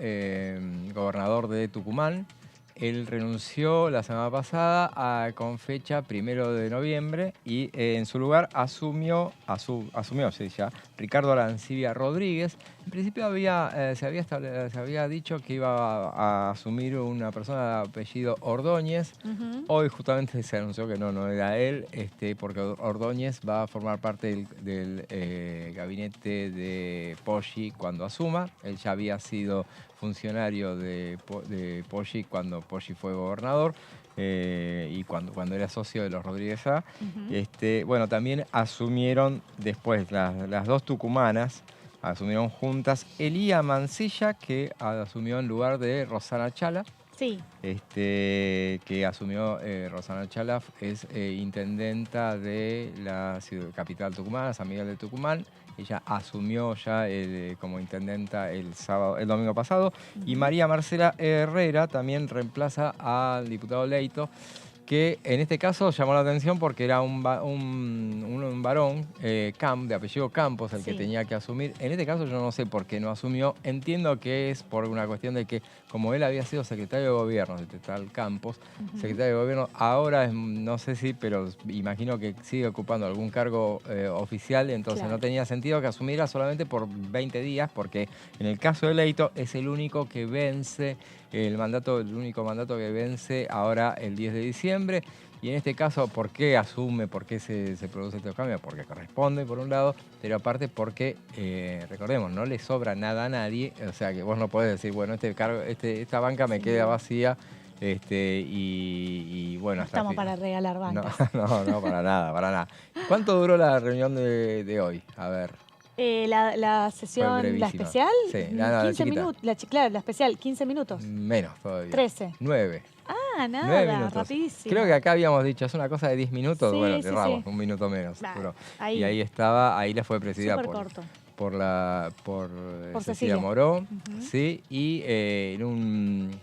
gobernador de Tucumán. Él renunció la semana pasada con fecha 1 de noviembre y en su lugar asumió Ricardo Arancibia Rodríguez. En principio se había dicho que iba a asumir una persona de apellido Ordóñez. Hoy justamente se anunció que no era él, porque Ordóñez va a formar parte del gabinete de Poggi cuando asuma. Él ya había sido funcionario de Poggi cuando Poggi fue gobernador y cuando era socio de los Rodríguez A. Bueno, también asumieron después las dos tucumanas, asumieron juntas Elía Mancilla, que asumió en lugar de Rosana Chala. Sí. Que asumió Rosana Chala, es intendenta de la capital tucumana, San Miguel de Tucumán. Ella asumió ya como intendenta el domingo pasado. Y María Marcela Herrera también reemplaza al diputado Leito, que en este caso llamó la atención porque era un varón, de apellido Campos, el que tenía que asumir. En este caso yo no sé por qué no asumió. Entiendo que es por una cuestión de que, como él había sido secretario de gobierno, de tal Campos, secretario de gobierno, ahora no sé si, pero imagino que sigue ocupando algún cargo oficial, entonces no tenía sentido que asumiera solamente por 20 días, porque en el caso de Leito es el único que vence el único mandato que vence ahora el 10 de diciembre. Y en este caso, ¿por qué asume? ¿Por qué se produce este cambio? Porque corresponde, por un lado, pero aparte porque, recordemos, no le sobra nada a nadie. O sea, que vos no podés decir, bueno, esta banca me queda vacía. Y bueno, hasta estamos para regalar bancas. No, para nada. ¿Cuánto duró la reunión de hoy? A ver. La sesión, la especial, sí, 15 minutos. La especial, 15 minutos. Menos todavía. 13. 9. Ah, 9 nada, minutos. rapidísimo. Creo que acá habíamos dicho, es una cosa de 10 minutos. Sí, bueno, sí, erramos, sí. un minuto menos. Ahí. Y ahí la fue presidida por Cecilia Moró, sí, y en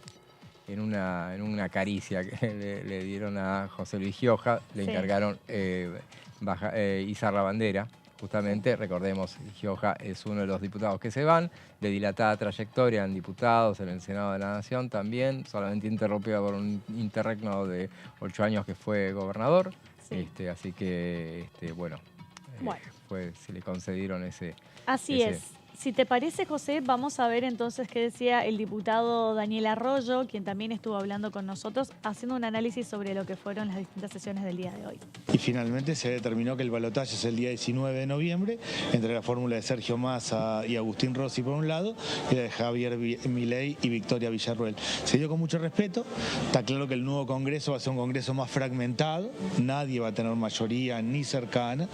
una caricia que le dieron a José Luis Gioja, le encargaron izar la bandera. Justamente, recordemos, Gioja es uno de los diputados que se van, de dilatada trayectoria en diputados, en el Senado de la Nación también, solamente interrumpida por un interregno de 8 años que fue gobernador. Así que, se le concedieron ese... Así es. Si te parece, José, vamos a ver entonces qué decía el diputado Daniel Arroyo, quien también estuvo hablando con nosotros, haciendo un análisis sobre lo que fueron las distintas sesiones del día de hoy. Y finalmente se determinó que el balotaje es el día 19 de noviembre, entre la fórmula de Sergio Massa y Agustín Rossi por un lado, y la de Javier Milei y Victoria Villarruel. Se dio con mucho respeto, está claro que el nuevo Congreso va a ser un Congreso más fragmentado, nadie va a tener mayoría ni cercana,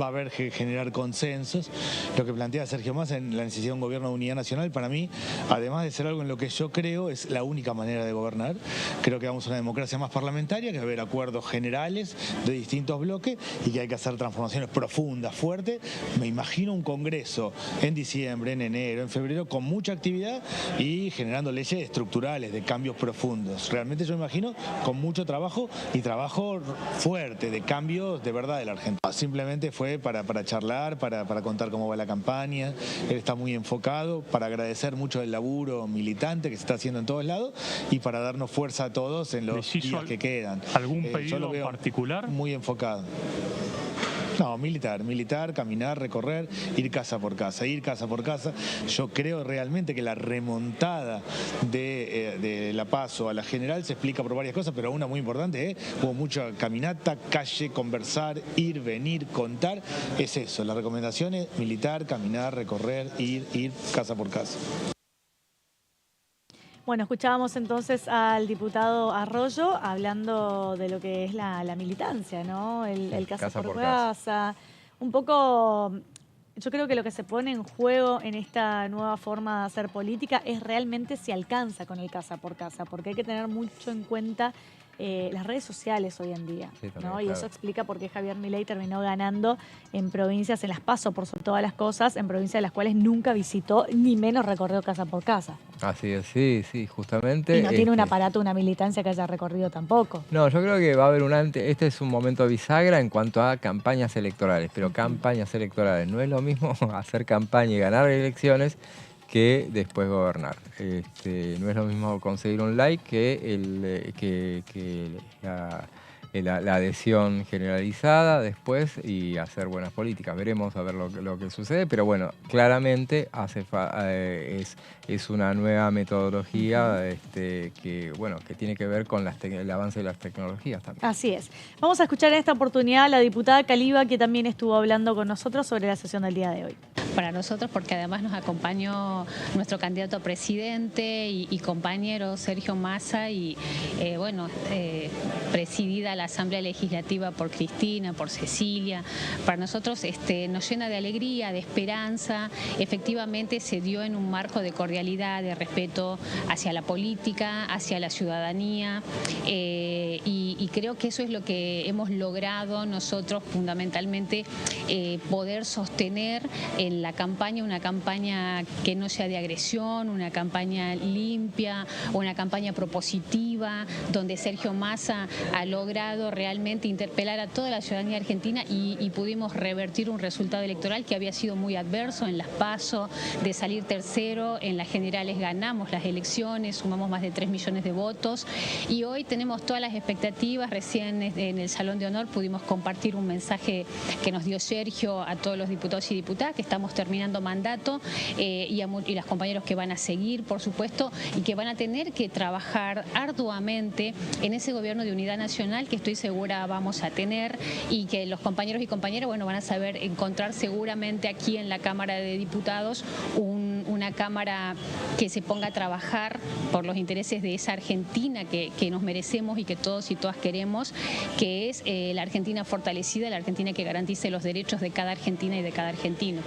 va a haber que generar consensos. Lo que plantea Sergio Massa en la necesidad de un gobierno de unidad nacional, para mí, además de ser algo en lo que yo creo, es la única manera de gobernar. Creo que vamos a una democracia más parlamentaria, que va a haber acuerdos generales de distintos bloques y que hay que hacer transformaciones profundas, fuertes. Me imagino un Congreso en diciembre, en enero, en febrero, con mucha actividad y generando leyes estructurales de cambios profundos. Realmente yo me imagino con mucho trabajo y trabajo fuerte, de cambios de verdad de la Argentina. Simplemente fue para charlar, para contar cómo va la campaña. Está muy enfocado, para agradecer mucho el laburo militante que se está haciendo en todos lados y para darnos fuerza a todos en los días que quedan. ¿Algún pedido en particular? Muy enfocado. No, militar, caminar, recorrer, ir casa por casa. Yo creo realmente que la remontada de la PASO a la general se explica por varias cosas, pero una muy importante, hubo mucha caminata, calle, conversar, ir, venir, contar. Es eso, la recomendación es militar, caminar, recorrer, ir casa por casa. Bueno, escuchábamos entonces al diputado Arroyo hablando de lo que es la militancia, ¿no? El casa por casa. Un poco, yo creo que lo que se pone en juego en esta nueva forma de hacer política es realmente si alcanza con el casa por casa, porque hay que tener mucho en cuenta las redes sociales hoy en día, sí, también, ¿no? Y claro. eso explica por qué Javier Milei terminó ganando en provincias, en las PASO por sobre todas las cosas, en provincias de las cuales nunca visitó, ni menos recorrió casa por casa. Así es, sí, justamente. Y no tiene un aparato, una militancia que haya recorrido tampoco. No, yo creo que va a haber un antes. Este es un momento bisagra en cuanto a campañas electorales, pero campañas electorales. No es lo mismo hacer campaña y ganar elecciones que después gobernar. No es lo mismo conseguir un like que la adhesión generalizada después y hacer buenas políticas. Veremos a ver lo que sucede, pero bueno, claramente es una nueva metodología que tiene que ver con el avance de las tecnologías también. Así es. Vamos a escuchar en esta oportunidad a la diputada Caliba, que también estuvo hablando con nosotros sobre la sesión del día de hoy. Para nosotros, porque además nos acompañó nuestro candidato a presidente y compañero Sergio Massa y presidida la Asamblea Legislativa por Cristina, por Cecilia. Para nosotros nos llena de alegría, de esperanza. Efectivamente se dio en un marco de cordialidad, de respeto hacia la política, hacia la ciudadanía y creo que eso es lo que hemos logrado nosotros fundamentalmente, poder sostener en la campaña, una campaña que no sea de agresión, una campaña limpia, una campaña propositiva, donde Sergio Massa ha logrado realmente interpelar a toda la ciudadanía argentina y pudimos revertir un resultado electoral que había sido muy adverso en las PASO, de salir tercero, en las generales ganamos las elecciones, sumamos más de 3 millones de votos y hoy tenemos todas las expectativas. Recién en el Salón de Honor pudimos compartir un mensaje que nos dio Sergio a todos los diputados y diputadas, que estamos terminando mandato y los compañeros que van a seguir, por supuesto, y que van a tener que trabajar arduamente en ese gobierno de unidad nacional que estoy segura vamos a tener y que los compañeros y compañeras van a saber encontrar seguramente aquí en la Cámara de Diputados una Cámara que se ponga a trabajar por los intereses de esa Argentina que nos merecemos y que todos y todas queremos, que es la Argentina fortalecida, la Argentina que garantice los derechos de cada argentina y de cada argentino.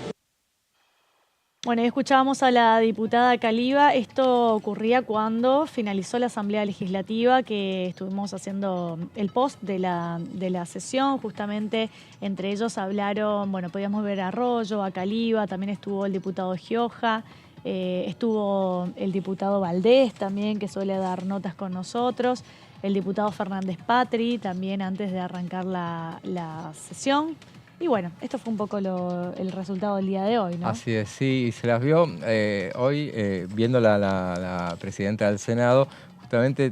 Bueno, y escuchábamos a la diputada Caliba. Esto ocurría cuando finalizó la Asamblea Legislativa, que estuvimos haciendo el post de la sesión. Justamente entre ellos hablaron, podíamos ver a Arroyo, a Caliba, también estuvo el diputado Gioja, estuvo el diputado Valdés también, que suele dar notas con nosotros, el diputado Fernández Patri, también antes de arrancar la sesión. Y bueno, esto fue un poco el resultado del día de hoy, ¿no? Así es, sí, se las vio hoy viendo la presidenta del Senado, justamente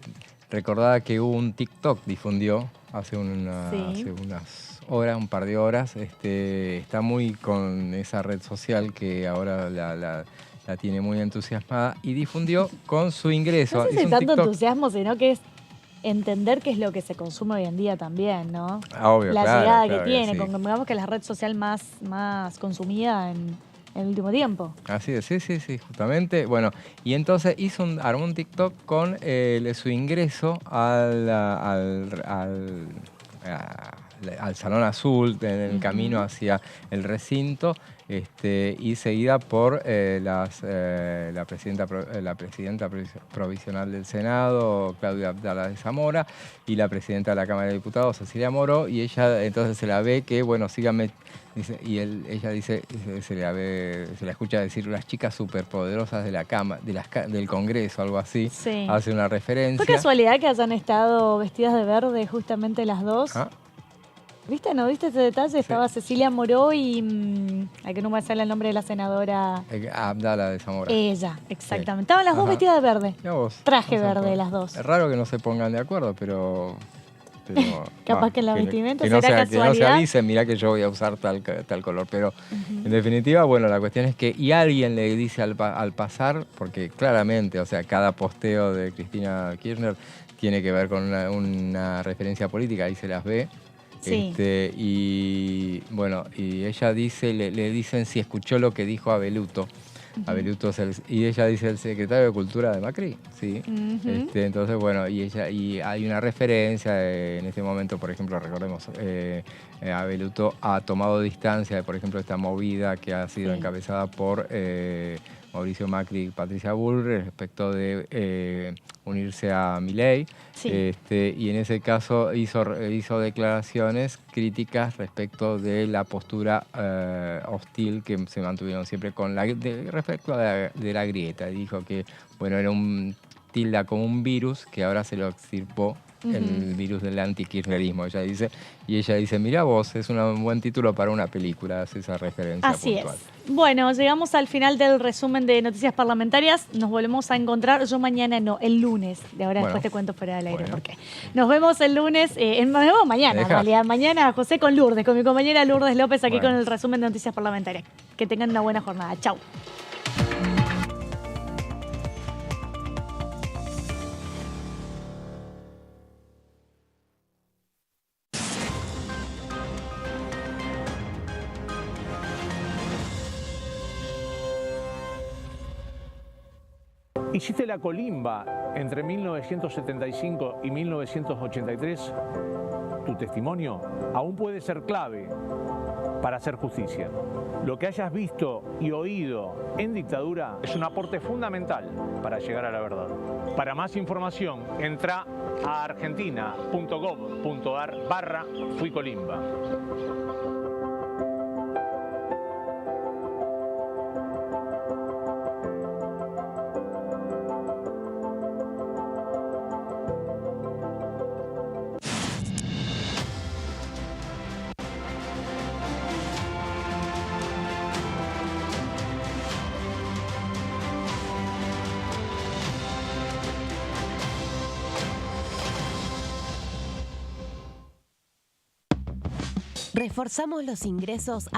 recordaba que hubo un TikTok difundió hace unas horas, un par de horas, está muy con esa red social que ahora la tiene muy entusiasmada y difundió con su ingreso. No sé si tanto entusiasmo, sino que es entender qué es lo que se consume hoy en día también, ¿no? Obvio, la claro, llegada claro que tiene, sí. Digamos que es la red social más consumida en el último tiempo. Así es, sí, justamente. Bueno, y entonces armó un TikTok con su ingreso al Salón Azul, en el camino hacia el recinto, y seguida por la presidenta provisional del Senado, Claudia Abdala de Zamora, y la presidenta de la Cámara de Diputados, Cecilia Moró, y ella entonces se la ve que, síganme, dice, y ella dice, se la escucha decir las chicas superpoderosas de la cama, del Congreso, algo así, sí. Hace una referencia. ¿Fue casualidad que hayan estado vestidas de verde justamente las dos? ¿Ah? ¿Viste? ¿No viste ese detalle? Sí. Estaba Cecilia Moró y... hay que no me sale el nombre de la senadora... Abdala de Zamora. Ella, exactamente. Sí. Estaban las dos vestidas de verde. Traje verde las dos. Es raro que no se pongan de acuerdo, pero capaz que en la vestimenta será casualidad. Que no se avisen, mirá que yo voy a usar tal color. Pero en definitiva, la cuestión es que... Y alguien le dice al pasar, porque claramente, cada posteo de Cristina Kirchner tiene que ver con una referencia política, ahí se las ve. Sí. Y ella dice, le dicen si escuchó lo que dijo Abeluto Abeluto y ella dice el secretario de Cultura de Macri, sí. Entonces, bueno, y hay una referencia en este momento, por ejemplo, recordemos, Abeluto ha tomado distancia de, por ejemplo, esta movida que ha sido encabezada por Mauricio Macri y Patricia Bullrich respecto de unirse a Milei. Y en ese caso hizo declaraciones críticas respecto de la postura hostil que se mantuvieron siempre respecto de la grieta. Dijo que, bueno, era tilda como un virus que ahora se lo extirpó el virus del antikirchnerismo, ella dice. Y ella dice, mira vos, es un buen título para una película, hace esa referencia puntual. Es. Bueno, llegamos al final del resumen de noticias parlamentarias. Nos volvemos a encontrar, yo mañana no, el lunes. De ahora después te cuento fuera del aire por qué. Nos vemos el lunes, nos vemos mañana en realidad. Mañana, José, con Lourdes, con mi compañera Lourdes López aquí con el resumen de noticias parlamentarias. Que tengan una buena jornada. Chau. Hiciste la colimba entre 1975 y 1983. Tu testimonio aún puede ser clave para hacer justicia. Lo que hayas visto y oído en dictadura es un aporte fundamental para llegar a la verdad. Para más información, entra a argentina.gov.ar/fuicolimba. Reforzamos los ingresos a